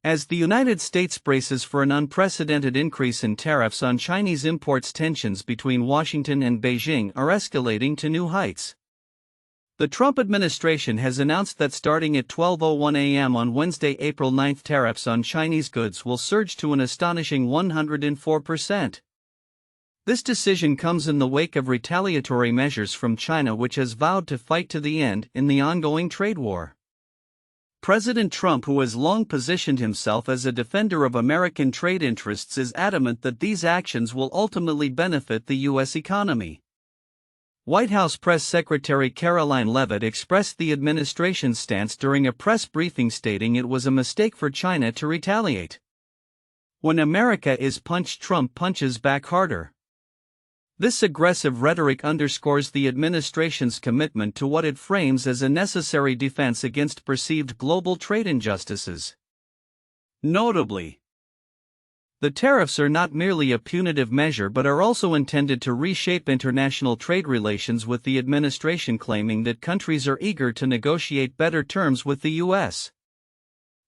As the United States braces for an unprecedented increase in tariffs on Chinese imports, tensions between Washington and Beijing are escalating to new heights. The Trump administration has announced that starting at 12:01 a.m. on Wednesday, April 9, tariffs on Chinese goods will surge to an astonishing 104%. This decision comes in the wake of retaliatory measures from China, which has vowed to fight to the end in the ongoing trade war. President Trump, who has long positioned himself as a defender of American trade interests, is adamant that these actions will ultimately benefit the U.S. economy. White House Press Secretary Caroline Leavitt expressed the administration's stance during a press briefing, stating it was a mistake for China to retaliate. When America is punched, Trump punches back harder. This aggressive rhetoric underscores the administration's commitment to what it frames as a necessary defense against perceived global trade injustices. Notably, the tariffs are not merely a punitive measure but are also intended to reshape international trade relations, with the administration claiming that countries are eager to negotiate better terms with the U.S.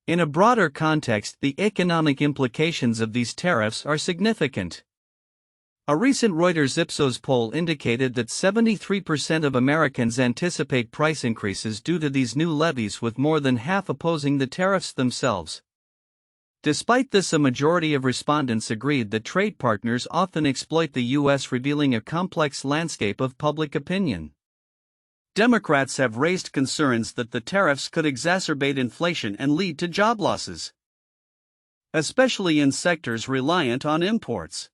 In a broader context, the economic implications of these tariffs are significant. A recent Reuters Ipsos poll indicated that 73% of Americans anticipate price increases due to these new levies, with more than half opposing the tariffs themselves. Despite this, a majority of respondents agreed that trade partners often exploit the U.S., revealing a complex landscape of public opinion. Democrats have raised concerns that the tariffs could exacerbate inflation and lead to job losses, especially in sectors reliant on imports.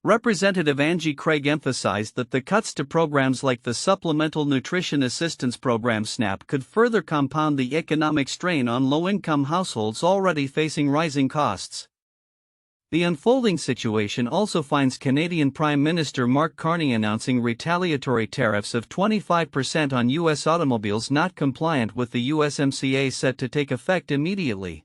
Representative Angie Craig emphasized that the cuts to programs like the Supplemental Nutrition Assistance Program (SNAP) could further compound the economic strain on low-income households already facing rising costs. The unfolding situation also finds Canadian Prime Minister Mark Carney announcing retaliatory tariffs of 25% on U.S. automobiles not compliant with the USMCA, set to take effect immediately.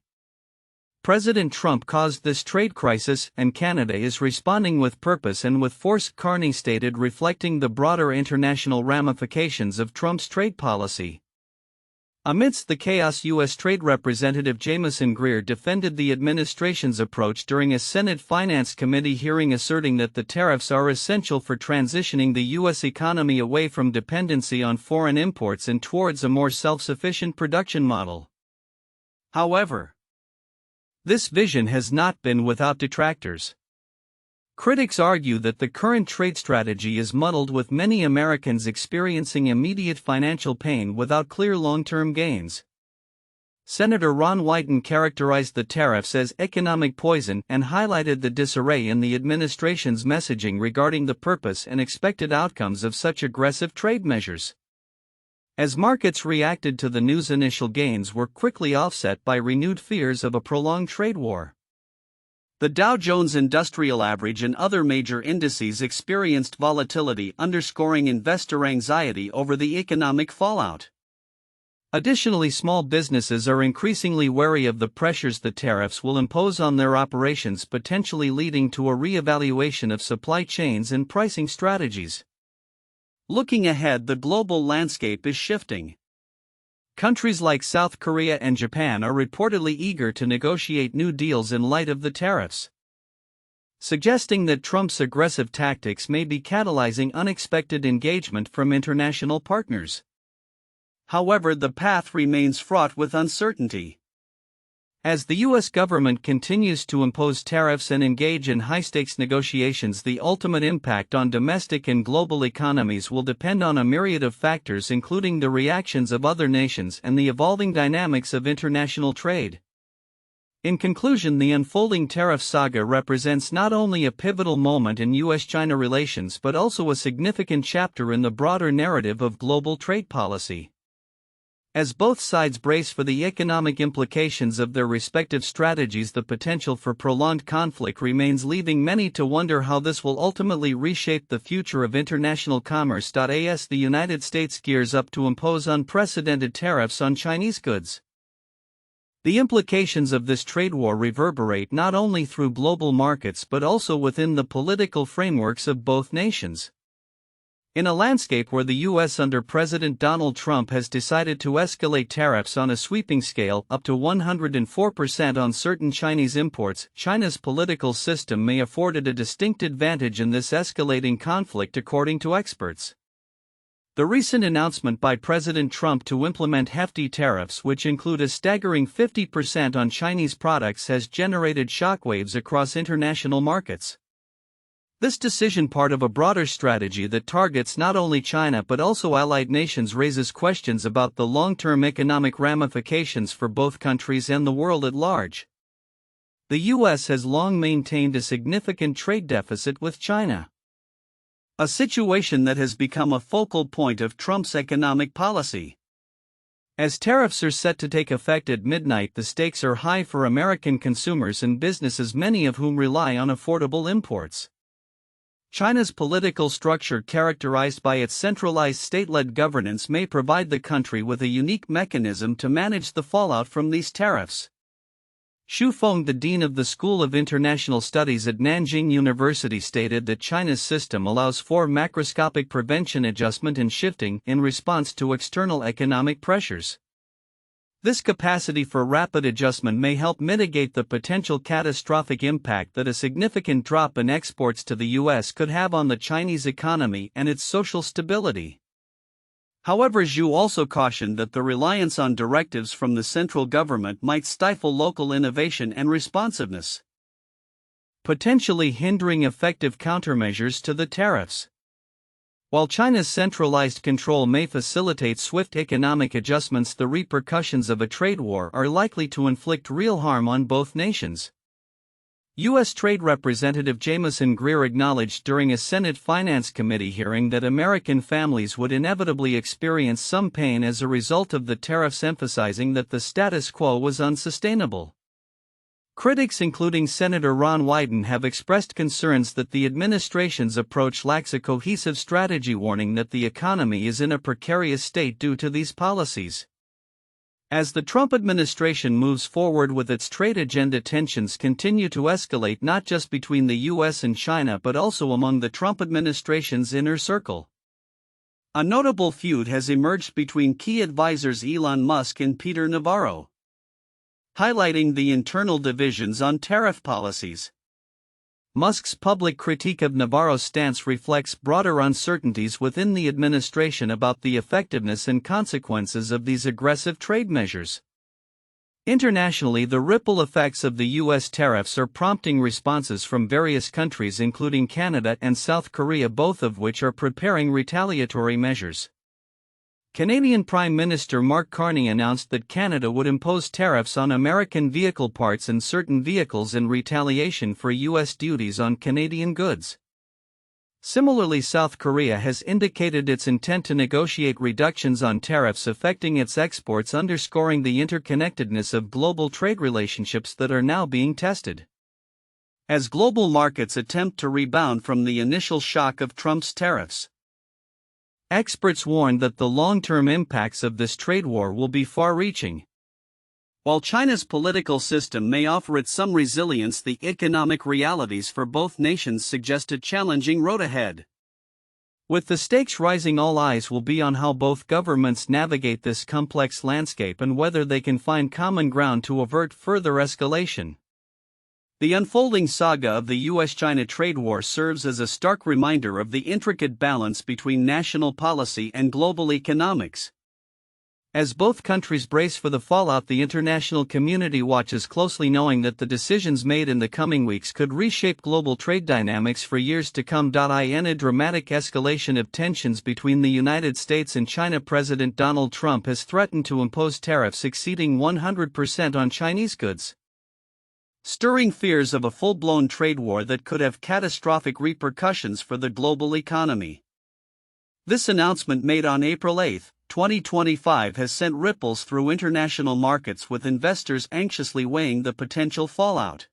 President Trump caused this trade crisis, and Canada is responding with purpose and with force, Carney stated, reflecting the broader international ramifications of Trump's trade policy. Amidst the chaos, U.S. Trade Representative Jamieson Greer defended the administration's approach during a Senate Finance Committee hearing, asserting that the tariffs are essential for transitioning the U.S. economy away from dependency on foreign imports and towards a more self-sufficient production model. However, this vision has not been without detractors. Critics argue that the current trade strategy is muddled, with many Americans experiencing immediate financial pain without clear long-term gains. Senator Ron Wyden characterized the tariffs as economic poison and highlighted the disarray in the administration's messaging regarding the purpose and expected outcomes of such aggressive trade measures. As markets reacted to the news, initial gains were quickly offset by renewed fears of a prolonged trade war. The Dow Jones Industrial Average and other major indices experienced volatility, underscoring investor anxiety over the economic fallout. Additionally, small businesses are increasingly wary of the pressures the tariffs will impose on their operations, potentially leading to a re-evaluation of supply chains and pricing strategies. Looking ahead, the global landscape is shifting. Countries like South Korea and Japan are reportedly eager to negotiate new deals in light of the tariffs, suggesting that Trump's aggressive tactics may be catalyzing unexpected engagement from international partners. However, the path remains fraught with uncertainty. As the U.S. government continues to impose tariffs and engage in high-stakes negotiations, the ultimate impact on domestic and global economies will depend on a myriad of factors, including the reactions of other nations and the evolving dynamics of international trade. In conclusion, the unfolding tariff saga represents not only a pivotal moment in U.S.-China relations but also a significant chapter in the broader narrative of global trade policy. As both sides brace for the economic implications of their respective strategies, the potential for prolonged conflict remains, leaving many to wonder how this will ultimately reshape the future of international commerce. As the United States gears up to impose unprecedented tariffs on Chinese goods, the implications of this trade war reverberate not only through global markets but also within the political frameworks of both nations. In a landscape where the U.S. under President Donald Trump has decided to escalate tariffs on a sweeping scale up to 104% on certain Chinese imports, China's political system may afford it a distinct advantage in this escalating conflict, according to experts. The recent announcement by President Trump to implement hefty tariffs, which include a staggering 50% on Chinese products, has generated shockwaves across international markets. This decision, part of a broader strategy that targets not only China but also allied nations, raises questions about the long-term economic ramifications for both countries and the world at large. The U.S. has long maintained a significant trade deficit with China, a situation that has become a focal point of Trump's economic policy. As tariffs are set to take effect at midnight, the stakes are high for American consumers and businesses, many of whom rely on affordable imports. China's political structure, characterized by its centralized state-led governance, may provide the country with a unique mechanism to manage the fallout from these tariffs. Xu Feng, the dean of the School of International Studies at Nanjing University, stated that China's system allows for macroscopic prevention, adjustment and shifting in response to external economic pressures. This capacity for rapid adjustment may help mitigate the potential catastrophic impact that a significant drop in exports to the U.S. could have on the Chinese economy and its social stability. However, Xu also cautioned that the reliance on directives from the central government might stifle local innovation and responsiveness, potentially hindering effective countermeasures to the tariffs. While China's centralized control may facilitate swift economic adjustments, the repercussions of a trade war are likely to inflict real harm on both nations. U.S. Trade Representative Jamieson Greer acknowledged during a Senate Finance Committee hearing that American families would inevitably experience some pain as a result of the tariffs, emphasizing that the status quo was unsustainable. Critics, including Senator Ron Wyden, have expressed concerns that the administration's approach lacks a cohesive strategy, warning that the economy is in a precarious state due to these policies. As the Trump administration moves forward with its trade agenda, tensions continue to escalate, not just between the U.S. and China but also among the Trump administration's inner circle. A notable feud has emerged between key advisors Elon Musk and Peter Navarro, highlighting the internal divisions on tariff policies. Musk's public critique of Navarro's stance reflects broader uncertainties within the administration about the effectiveness and consequences of these aggressive trade measures. Internationally, the ripple effects of the U.S. tariffs are prompting responses from various countries, including Canada and South Korea, both of which are preparing retaliatory measures. Canadian Prime Minister Mark Carney announced that Canada would impose tariffs on American vehicle parts and certain vehicles in retaliation for U.S. duties on Canadian goods. Similarly, South Korea has indicated its intent to negotiate reductions on tariffs affecting its exports, underscoring the interconnectedness of global trade relationships that are now being tested. As global markets attempt to rebound from the initial shock of Trump's tariffs, experts warn that the long-term impacts of this trade war will be far-reaching. While China's political system may offer it some resilience, the economic realities for both nations suggest a challenging road ahead. With the stakes rising, all eyes will be on how both governments navigate this complex landscape and whether they can find common ground to avert further escalation. The unfolding saga of the U.S.-China trade war serves as a stark reminder of the intricate balance between national policy and global economics. As both countries brace for the fallout, the international community watches closely, knowing that the decisions made in the coming weeks could reshape global trade dynamics for years to come. In a dramatic escalation of tensions between the United States and China, President Donald Trump has threatened to impose tariffs exceeding 100% on Chinese goods, stirring fears of a full-blown trade war that could have catastrophic repercussions for the global economy. This announcement, made on April 8, 2025, has sent ripples through international markets, with investors anxiously weighing the potential fallout.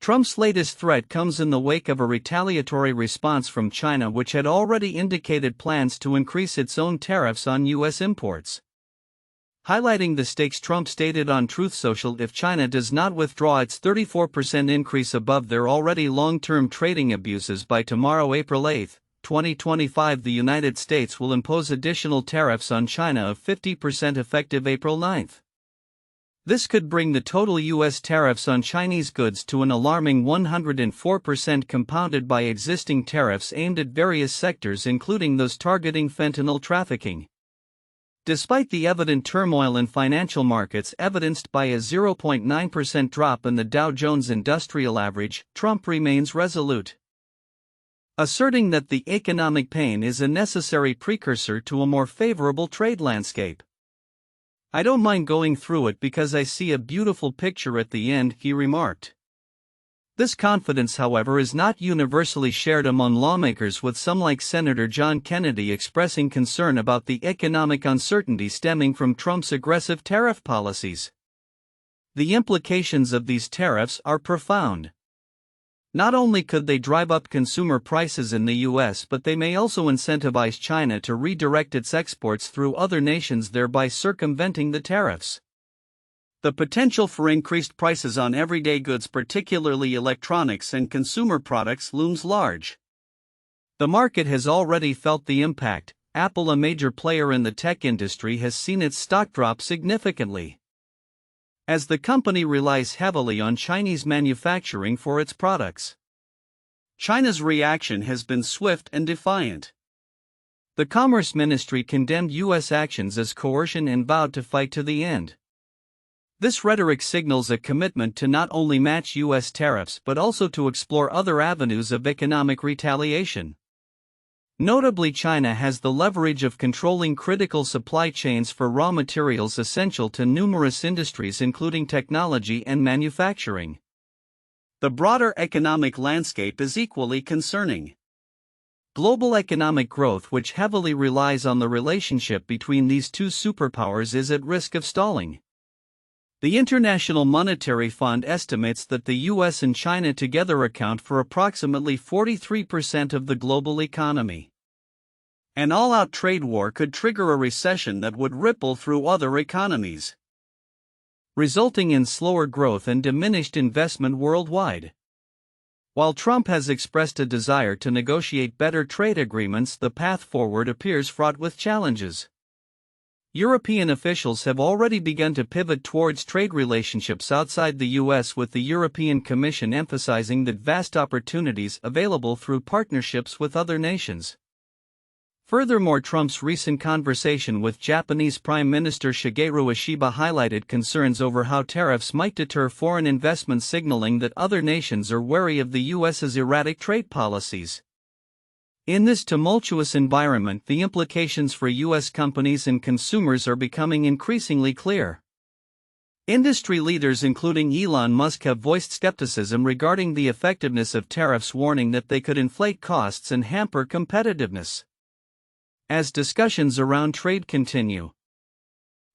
Trump's latest threat comes in the wake of a retaliatory response from China, which had already indicated plans to increase its own tariffs on U.S. imports. Highlighting the stakes, Trump stated on Truth Social, if China does not withdraw its 34% increase above their already long-term trading abuses by tomorrow, April 8, 2025, the United States will impose additional tariffs on China of 50% effective April 9. This could bring the total U.S. tariffs on Chinese goods to an alarming 104%, compounded by existing tariffs aimed at various sectors, including those targeting fentanyl trafficking. Despite the evident turmoil in financial markets evidenced by a 0.9% drop in the Dow Jones Industrial Average, Trump remains resolute, asserting that the economic pain is a necessary precursor to a more favorable trade landscape. "I don't mind going through it because I see a beautiful picture at the end," he remarked. This confidence, however, is not universally shared among lawmakers, with some like Senator John Kennedy expressing concern about the economic uncertainty stemming from Trump's aggressive tariff policies. The implications of these tariffs are profound. Not only could they drive up consumer prices in the U.S., but they may also incentivize China to redirect its exports through other nations, thereby circumventing the tariffs. The potential for increased prices on everyday goods, particularly electronics and consumer products, looms large. The market has already felt the impact. Apple, a major player in the tech industry, has seen its stock drop significantly, as the company relies heavily on Chinese manufacturing for its products. China's reaction has been swift and defiant. The Commerce Ministry condemned U.S. actions as coercion and vowed to fight to the end. This rhetoric signals a commitment to not only match U.S. tariffs but also to explore other avenues of economic retaliation. Notably, China has the leverage of controlling critical supply chains for raw materials essential to numerous industries, including technology and manufacturing. The broader economic landscape is equally concerning. Global economic growth, which heavily relies on the relationship between these two superpowers, is at risk of stalling. The International Monetary Fund estimates that the U.S. and China together account for approximately 43% of the global economy. An all-out trade war could trigger a recession that would ripple through other economies, resulting in slower growth and diminished investment worldwide. While Trump has expressed a desire to negotiate better trade agreements, the path forward appears fraught with challenges. European officials have already begun to pivot towards trade relationships outside the U.S., with the European Commission emphasizing the vast opportunities available through partnerships with other nations. Furthermore, Trump's recent conversation with Japanese Prime Minister Shigeru Ishiba highlighted concerns over how tariffs might deter foreign investment, signaling that other nations are wary of the U.S.'s erratic trade policies. In this tumultuous environment, the implications for U.S. companies and consumers are becoming increasingly clear. Industry leaders including Elon Musk have voiced skepticism regarding the effectiveness of tariffs, warning that they could inflate costs and hamper competitiveness. As discussions around trade continue,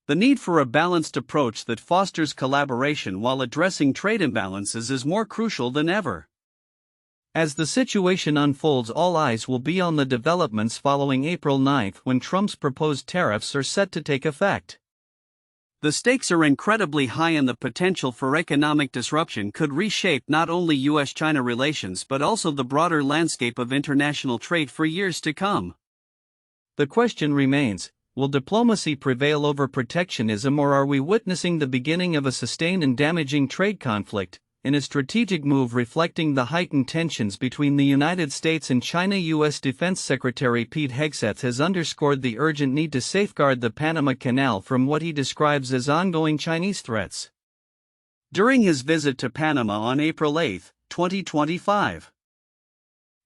the need for a balanced approach that fosters collaboration while addressing trade imbalances is more crucial than ever. As the situation unfolds, all eyes will be on the developments following April 9, when Trump's proposed tariffs are set to take effect. The stakes are incredibly high, and the potential for economic disruption could reshape not only U.S.-China relations but also the broader landscape of international trade for years to come. The question remains, will diplomacy prevail over protectionism, or are we witnessing the beginning of a sustained and damaging trade conflict? In a strategic move reflecting the heightened tensions between the United States and China, U.S. Defense Secretary Pete Hegseth has underscored the urgent need to safeguard the Panama Canal from what he describes as ongoing Chinese threats. During his visit to Panama on April 8, 2025,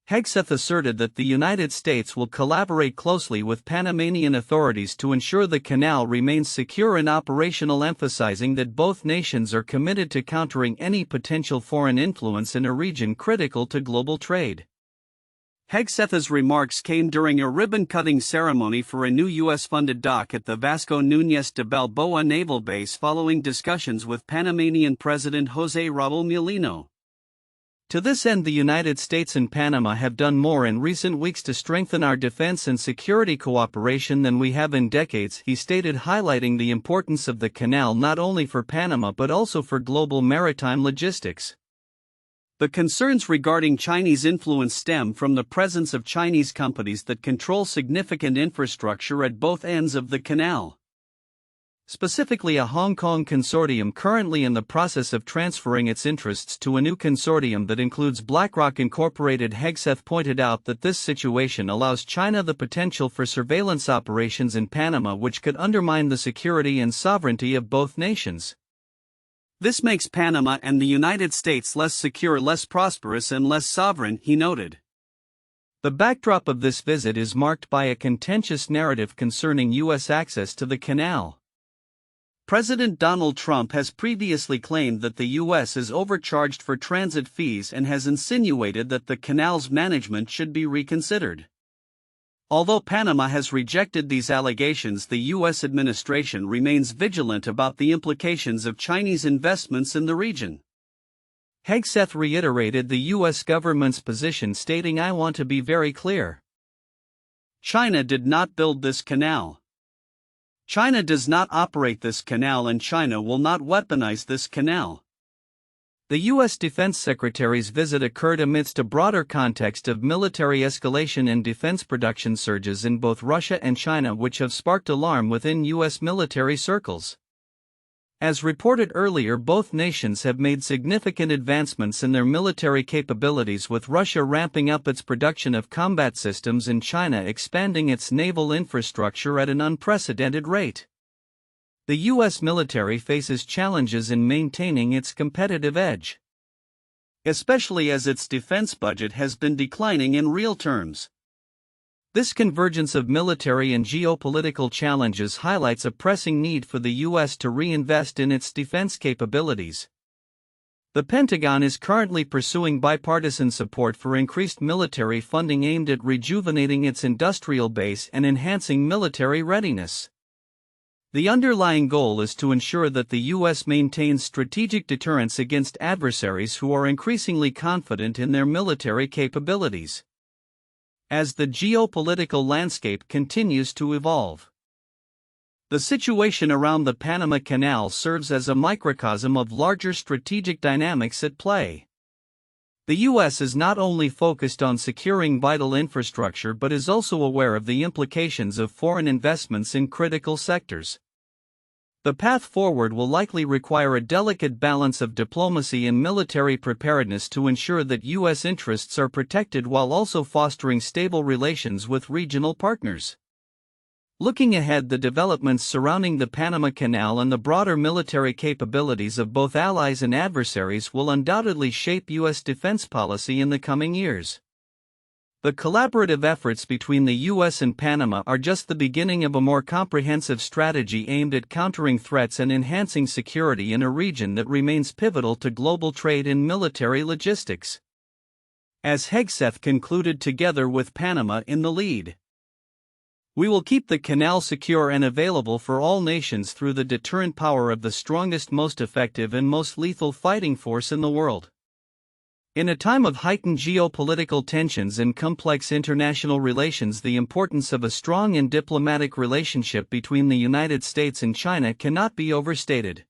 Hegseth asserted that the United States will collaborate closely with Panamanian authorities to ensure the canal remains secure and operational, emphasizing that both nations are committed to countering any potential foreign influence in a region critical to global trade. Hegseth's remarks came during a ribbon-cutting ceremony for a new U.S.-funded dock at the Vasco Núñez de Balboa Naval Base following discussions with Panamanian President José Raúl Mulino. To this end, the United States and Panama have done more in recent weeks to strengthen our defense and security cooperation than we have in decades, he stated, highlighting the importance of the canal not only for Panama but also for global maritime logistics. The concerns regarding Chinese influence stem from the presence of Chinese companies that control significant infrastructure at both ends of the canal. Specifically, a Hong Kong consortium currently in the process of transferring its interests to a new consortium that includes BlackRock Incorporated. Hegseth pointed out that this situation allows China the potential for surveillance operations in Panama, which could undermine the security and sovereignty of both nations. This makes Panama and the United States less secure, less prosperous, and less sovereign, he noted. The backdrop of this visit is marked by a contentious narrative concerning U.S. access to the canal. President Donald Trump has previously claimed that the U.S. is overcharged for transit fees and has insinuated that the canal's management should be reconsidered. Although Panama has rejected these allegations, the U.S. administration remains vigilant about the implications of Chinese investments in the region. Hegseth reiterated the U.S. government's position, stating, "I want to be very clear. China did not build this canal. China does not operate this canal, and China will not weaponize this canal." The U.S. Defense Secretary's visit occurred amidst a broader context of military escalation and defense production surges in both Russia and China, which have sparked alarm within U.S. military circles. As reported earlier, both nations have made significant advancements in their military capabilities, with Russia ramping up its production of combat systems and China expanding its naval infrastructure at an unprecedented rate. The U.S. military faces challenges in maintaining its competitive edge, especially as its defense budget has been declining in real terms. This convergence of military and geopolitical challenges highlights a pressing need for the U.S. to reinvest in its defense capabilities. The Pentagon is currently pursuing bipartisan support for increased military funding aimed at rejuvenating its industrial base and enhancing military readiness. The underlying goal is to ensure that the U.S. maintains strategic deterrence against adversaries who are increasingly confident in their military capabilities. As the geopolitical landscape continues to evolve, the situation around the Panama Canal serves as a microcosm of larger strategic dynamics at play. The U.S. is not only focused on securing vital infrastructure but is also aware of the implications of foreign investments in critical sectors. The path forward will likely require a delicate balance of diplomacy and military preparedness to ensure that U.S. interests are protected while also fostering stable relations with regional partners. Looking ahead, the developments surrounding the Panama Canal and the broader military capabilities of both allies and adversaries will undoubtedly shape U.S. defense policy in the coming years. The collaborative efforts between the U.S. and Panama are just the beginning of a more comprehensive strategy aimed at countering threats and enhancing security in a region that remains pivotal to global trade and military logistics. As Hegseth concluded, together with Panama in the lead, we will keep the canal secure and available for all nations through the deterrent power of the strongest, most effective, and most lethal fighting force in the world. In a time of heightened geopolitical tensions and complex international relations, the importance of a strong and diplomatic relationship between the United States and China cannot be overstated.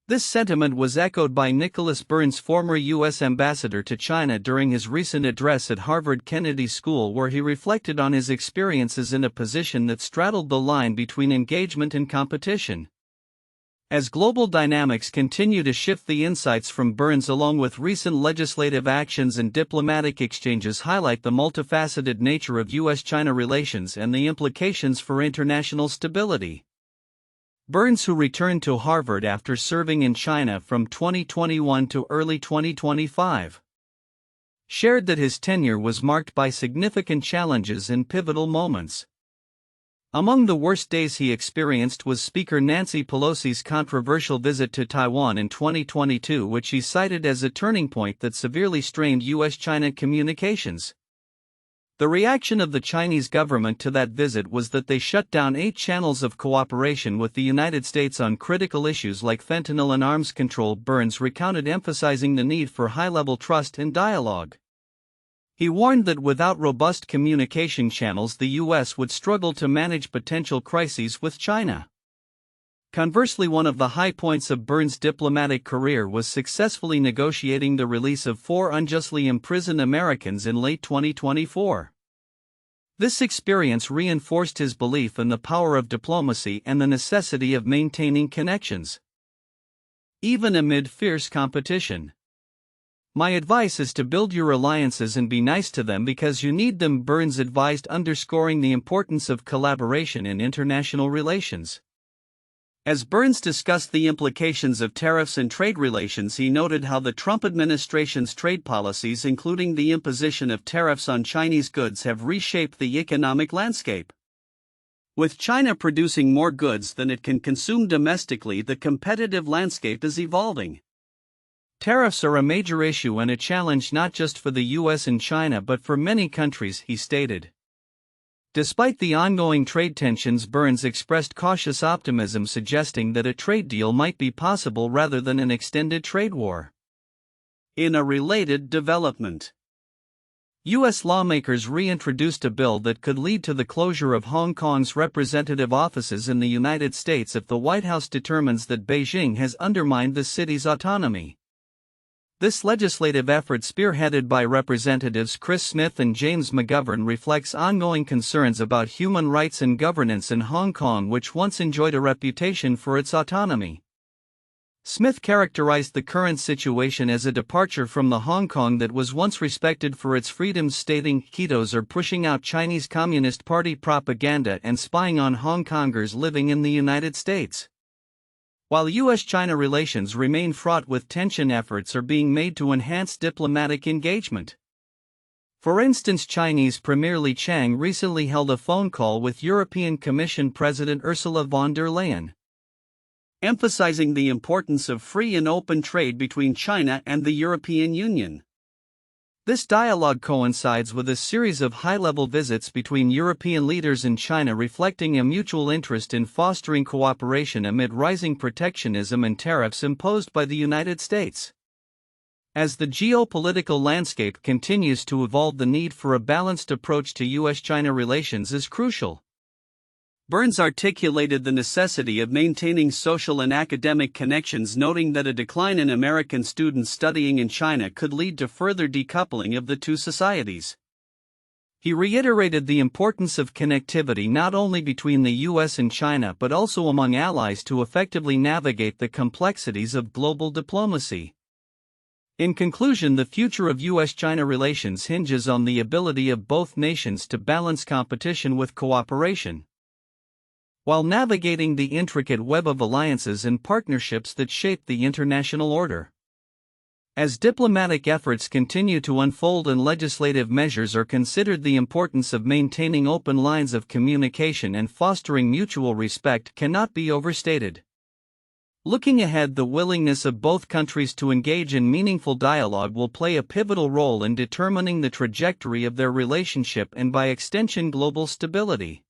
This sentiment was echoed by Nicholas Burns, former U.S. ambassador to China, during his recent address at Harvard Kennedy School, where he reflected on his experiences in a position that straddled the line between engagement and competition. As global dynamics continue to shift, the insights from Burns, along with recent legislative actions and diplomatic exchanges, highlight the multifaceted nature of U.S.-China relations and the implications for international stability. Burns, who returned to Harvard after serving in China from 2021 to early 2025, shared that his tenure was marked by significant challenges and pivotal moments. Among the worst days he experienced was Speaker Nancy Pelosi's controversial visit to Taiwan in 2022, which he cited as a turning point that severely strained U.S.-China communications. The reaction of the Chinese government to that visit was that they shut down 8 channels of cooperation with the United States on critical issues like fentanyl and arms control. Burns recounted, emphasizing the need for high-level trust and dialogue. He warned that without robust communication channels, the U.S. would struggle to manage potential crises with China. Conversely, one of the high points of Burns' diplomatic career was successfully negotiating the release of 4 unjustly imprisoned Americans in late 2024. This experience reinforced his belief in the power of diplomacy and the necessity of maintaining connections, even amid fierce competition. My advice is to build your alliances and be nice to them because you need them, Burns advised, underscoring the importance of collaboration in international relations. As Burns discussed the implications of tariffs and trade relations, he noted how the Trump administration's trade policies, including the imposition of tariffs on Chinese goods, have reshaped the economic landscape. With China producing more goods than it can consume domestically, the competitive landscape is evolving. Tariffs are a major issue and a challenge not just for the US and China but for many countries, he stated. Despite the ongoing trade tensions, Burns expressed cautious optimism, suggesting that a trade deal might be possible rather than an extended trade war. In a related development, U.S. lawmakers reintroduced a bill that could lead to the closure of Hong Kong's representative offices in the United States if the White House determines that Beijing has undermined the city's autonomy. This legislative effort, spearheaded by Representatives Chris Smith and James McGovern, reflects ongoing concerns about human rights and governance in Hong Kong, which once enjoyed a reputation for its autonomy. Smith characterized the current situation as a departure from the Hong Kong that was once respected for its freedoms, stating, "Kitos are pushing out Chinese Communist Party propaganda and spying on Hong Kongers living in the United States." While U.S.-China relations remain fraught with tension, efforts are being made to enhance diplomatic engagement. For instance, Chinese Premier Li Qiang recently held a phone call with European Commission President Ursula von der Leyen, emphasizing the importance of free and open trade between China and the European Union. This dialogue coincides with a series of high-level visits between European leaders and China, reflecting a mutual interest in fostering cooperation amid rising protectionism and tariffs imposed by the United States. As the geopolitical landscape continues to evolve, the need for a balanced approach to U.S.-China relations is crucial. Burns articulated the necessity of maintaining social and academic connections, noting that a decline in American students studying in China could lead to further decoupling of the two societies. He reiterated the importance of connectivity not only between the US and China but also among allies to effectively navigate the complexities of global diplomacy. In conclusion, the future of US-China relations hinges on the ability of both nations to balance competition with cooperation, while navigating the intricate web of alliances and partnerships that shape the international order. As diplomatic efforts continue to unfold and legislative measures are considered, the importance of maintaining open lines of communication and fostering mutual respect cannot be overstated. Looking ahead, the willingness of both countries to engage in meaningful dialogue will play a pivotal role in determining the trajectory of their relationship and, by extension, global stability.